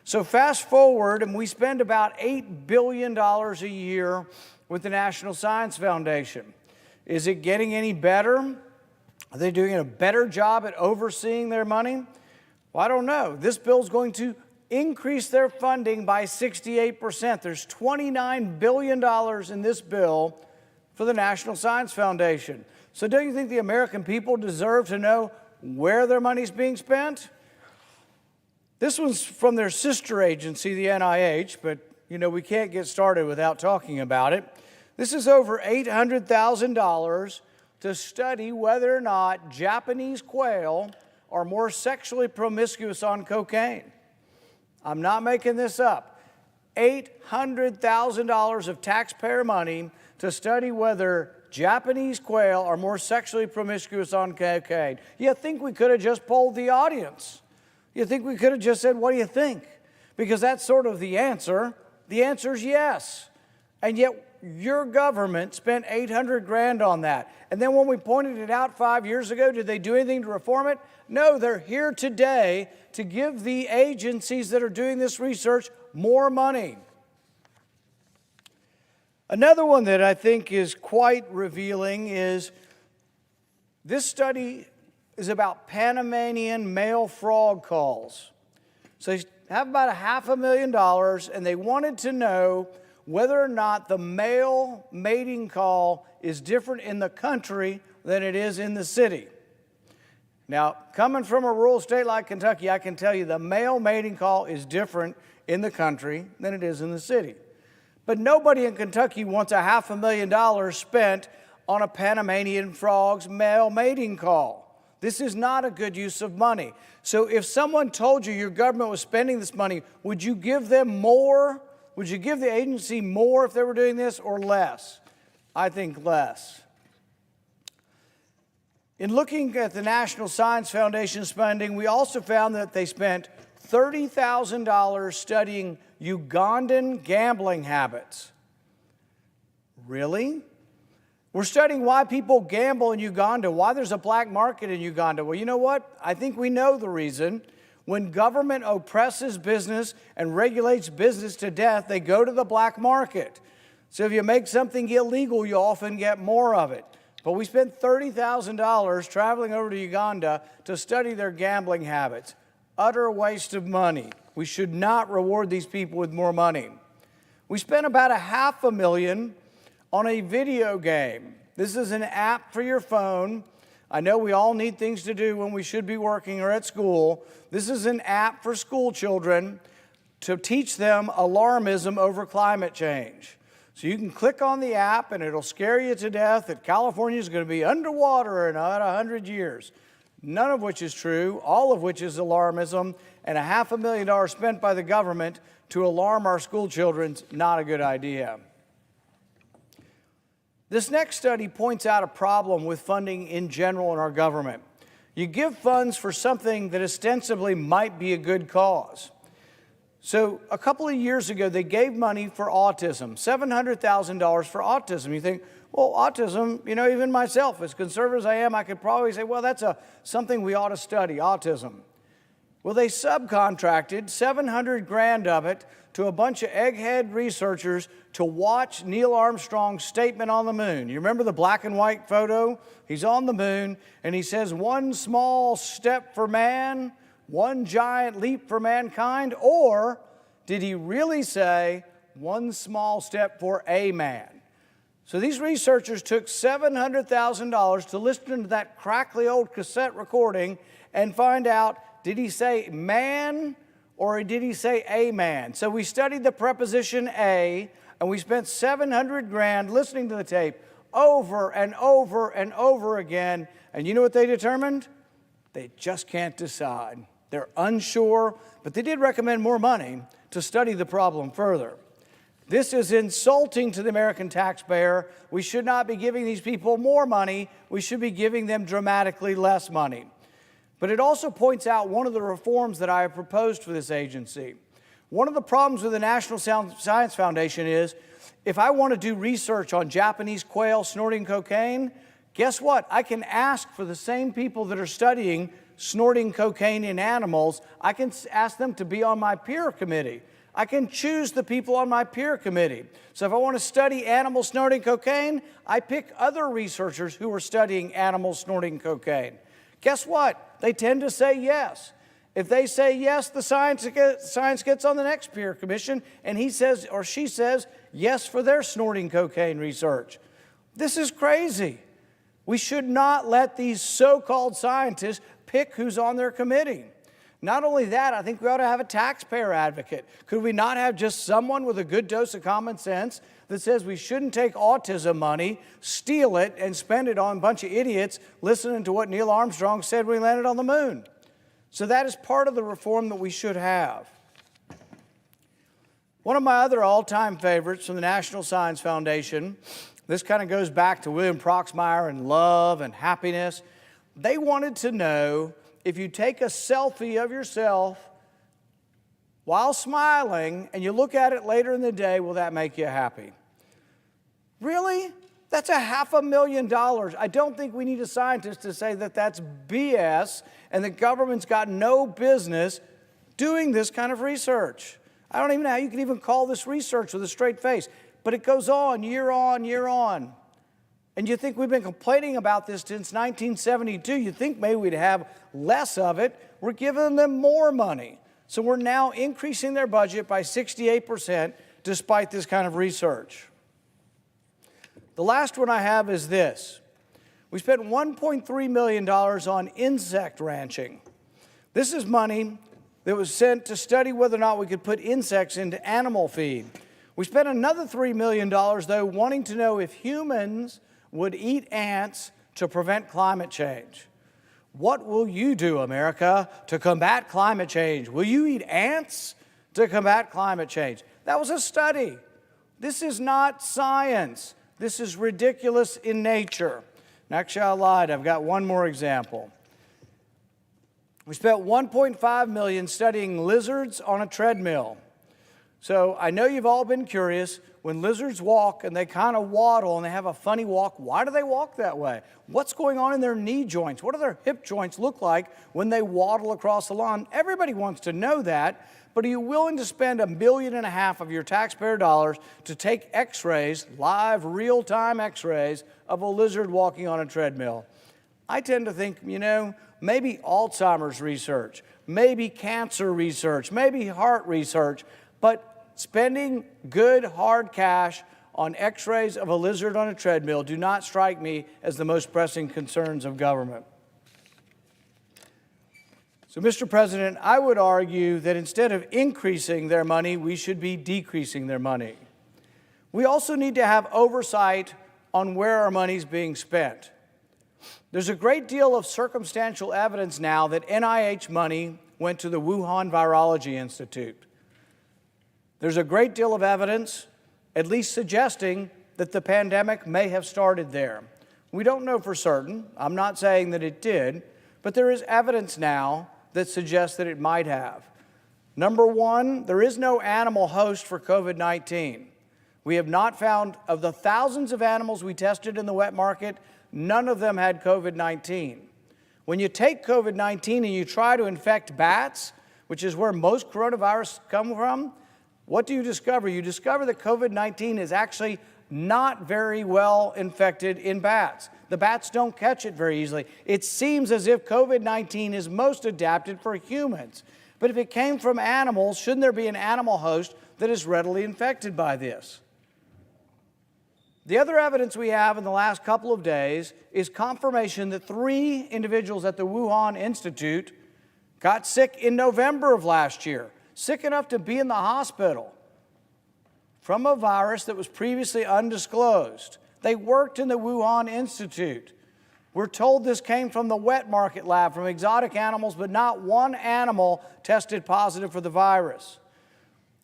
So fast forward, and we spend about $8 billion a year with the National Science Foundation. Is it getting any better? Are they doing a better job at overseeing their money? Well, I don't know. This bill is going to increase their funding by 68%. There's $29 billion in this bill for the National Science Foundation. So don't you think the American people deserve to know where their money's being spent? This one's from their sister agency, the NIH, but we can't get started without talking about it. This is over $800,000 to study whether or not Japanese quail are more sexually promiscuous on cocaine. I'm not making this up. $800,000 of taxpayer money to study whether Japanese quail are more sexually promiscuous on cocaine. You think we could have just polled the audience? You think we could have just said, what do you think? Because that's sort of the answer. The answer is yes. And yet your government spent $800,000 on that. And then when we pointed it out 5 years ago, did they do anything to reform it? No, they're here today to give the agencies that are doing this research more money. Another one that I think is quite revealing is this study is about Panamanian male frog calls. So they have about $500,000, and they wanted to know whether or not the male mating call is different in the country than it is in the city. Now, coming from a rural state like Kentucky, I can tell you the male mating call is different in the country than it is in the city. But nobody in Kentucky wants $500,000 spent on a Panamanian frog's male mating call. This is not a good use of money. So if someone told you your government was spending this money, would you give them more? Would you give the agency more if they were doing this or less? I think less. In looking at the National Science Foundation spending, we also found that they spent $30,000 studying Ugandan gambling habits. Really? We're studying why people gamble in Uganda, why there's a black market in Uganda. Well, you know what? I think we know the reason. When government oppresses business and regulates business to death, they go to the black market. So if you make something illegal, you often get more of it. But we spent $30,000 traveling over to Uganda to study their gambling habits. Utter waste of money. We should not reward these people with more money. We spent about $500,000 on a video game. This is an app for your phone. I know we all need things to do when we should be working or at school. This is an app for school children to teach them alarmism over climate change. So you can click on the app and it'll scare you to death that California is going to be underwater in about 100 years. None of which is true, all of which is alarmism, and $500,000 spent by the government to alarm our school children's not a good idea. This next study points out a problem with funding in general in our government. You give funds for something that ostensibly might be a good cause. So a couple of years ago, they gave money for autism, $700,000 for autism. You think, well, autism, even myself, as conservative as I am, I could probably say, well, that's something we ought to study, autism. Well, they subcontracted $700,000 of it to a bunch of egghead researchers to watch Neil Armstrong's statement on the moon. You remember the black and white photo? He's on the moon, and he says, one small step for man, one giant leap for mankind, or did he really say one small step for a man? So these researchers took $700,000 to listen to that crackly old cassette recording and find out, did he say man or did he say a man? So we studied the preposition a, and we spent $700,000 listening to the tape over and over and over again. And you know what they determined? They just can't decide. They're unsure, but they did recommend more money to study the problem further. This is insulting to the American taxpayer. We should not be giving these people more money. We should be giving them dramatically less money. But it also points out one of the reforms that I have proposed for this agency. One of the problems with the National Science Foundation is if I want to do research on Japanese quail snorting cocaine, guess what? I can ask for the same people that are studying snorting cocaine in animals, I can ask them to be on my peer committee. I can choose the people on my peer committee. So if I want to study animals snorting cocaine, I pick other researchers who are studying animals snorting cocaine. Guess what? They tend to say yes. If they say yes, the science gets on the next peer commission, and he says or she says yes for their snorting cocaine research. This is crazy. We should not let these so-called scientists pick who's on their committee. Not only that, I think we ought to have a taxpayer advocate. Could we not have just someone with a good dose of common sense that says we shouldn't take autism money, steal it, and spend it on a bunch of idiots listening to what Neil Armstrong said when he landed on the moon? So that is part of the reform that we should have. One of my other all-time favorites from the National Science Foundation, this kind of goes back to William Proxmire and love and happiness. They wanted to know if you take a selfie of yourself while smiling and you look at it later in the day, will that make you happy? Really? That's $500,000. I don't think we need a scientist to say that that's BS and the government's got no business doing this kind of research. I don't even know how you can even call this research with a straight face, but it goes on, year on, year on. And you think we've been complaining about this since 1972. You think maybe we'd have less of it. We're giving them more money. So we're now increasing their budget by 68% despite this kind of research. The last one I have is this. We spent $1.3 million on insect ranching. This is money that was sent to study whether or not we could put insects into animal feed. We spent another $3 million, though, wanting to know if humans would eat ants to prevent climate change. What will you do, America, to combat climate change? Will you eat ants to combat climate change? That was a study. This is not science. This is ridiculous in nature. And actually, I lied. I've got one more example. We spent $1.5 million studying lizards on a treadmill. So I know you've all been curious. When lizards walk and they kind of waddle and they have a funny walk, why do they walk that way? What's going on in their knee joints? What do their hip joints look like when they waddle across the lawn? Everybody wants to know that, but are you willing to spend $1.5 million of your taxpayer dollars to take x-rays, live, real-time x-rays of a lizard walking on a treadmill? I tend to think, maybe Alzheimer's research, maybe cancer research, maybe heart research, but spending good, hard cash on x-rays of a lizard on a treadmill do not strike me as the most pressing concerns of government. So, Mr. President, I would argue that instead of increasing their money, we should be decreasing their money. We also need to have oversight on where our money is being spent. There's a great deal of circumstantial evidence now that NIH money went to the Wuhan Virology Institute. There's a great deal of evidence, at least suggesting that the pandemic may have started there. We don't know for certain. I'm not saying that it did, but there is evidence now that suggests that it might have. Number one, there is no animal host for COVID-19. We have not found, of the thousands of animals we tested in the wet market, none of them had COVID-19. When you take COVID-19 and you try to infect bats, which is where most coronavirus come from, what do you discover? You discover that COVID-19 is actually not very well infected in bats. The bats don't catch it very easily. It seems as if COVID-19 is most adapted for humans. But if it came from animals, shouldn't there be an animal host that is readily infected by this? The other evidence we have in the last couple of days is confirmation that 3 individuals at the Wuhan Institute got sick in November of last year, sick enough to be in the hospital from a virus that was previously undisclosed. They worked in the Wuhan Institute. We're told this came from the wet market lab, from exotic animals, but not one animal tested positive for the virus.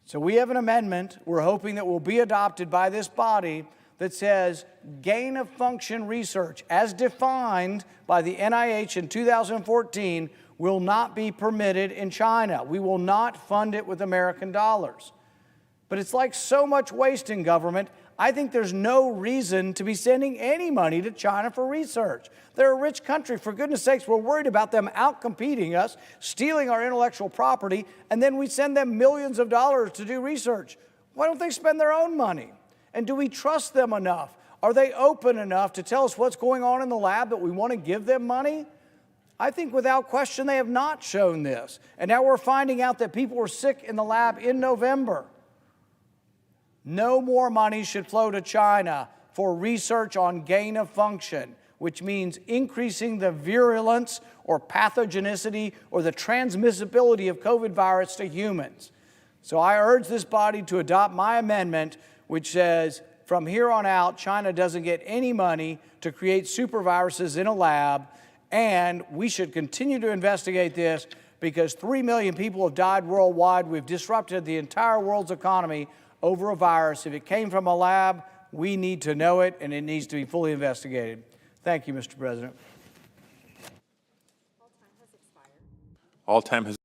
So we have an amendment we're hoping that will be adopted by this body that says gain-of-function research, as defined by the NIH in 2014, will not be permitted in China. We will not fund it with American dollars. But it's like so much waste in government, I think there's no reason to be sending any money to China for research. They're a rich country. For goodness sakes, we're worried about them outcompeting us, stealing our intellectual property, and then we send them millions of dollars to do research. Why don't they spend their own money? And do we trust them enough? Are they open enough to tell us what's going on in the lab that we want to give them money? I think without question they have not shown this. And now we're finding out that people were sick in the lab in November. No more money should flow to China for research on gain of function, which means increasing the virulence or pathogenicity or the transmissibility of COVID virus to humans. So I urge this body to adopt my amendment, which says from here on out, China doesn't get any money to create superviruses in a lab, and we should continue to investigate this because 3 million people have died worldwide. We've disrupted the entire world's economy over a virus. If it came from a lab, we need to know it, and it needs to be fully investigated. Thank you, Mr. President. All time has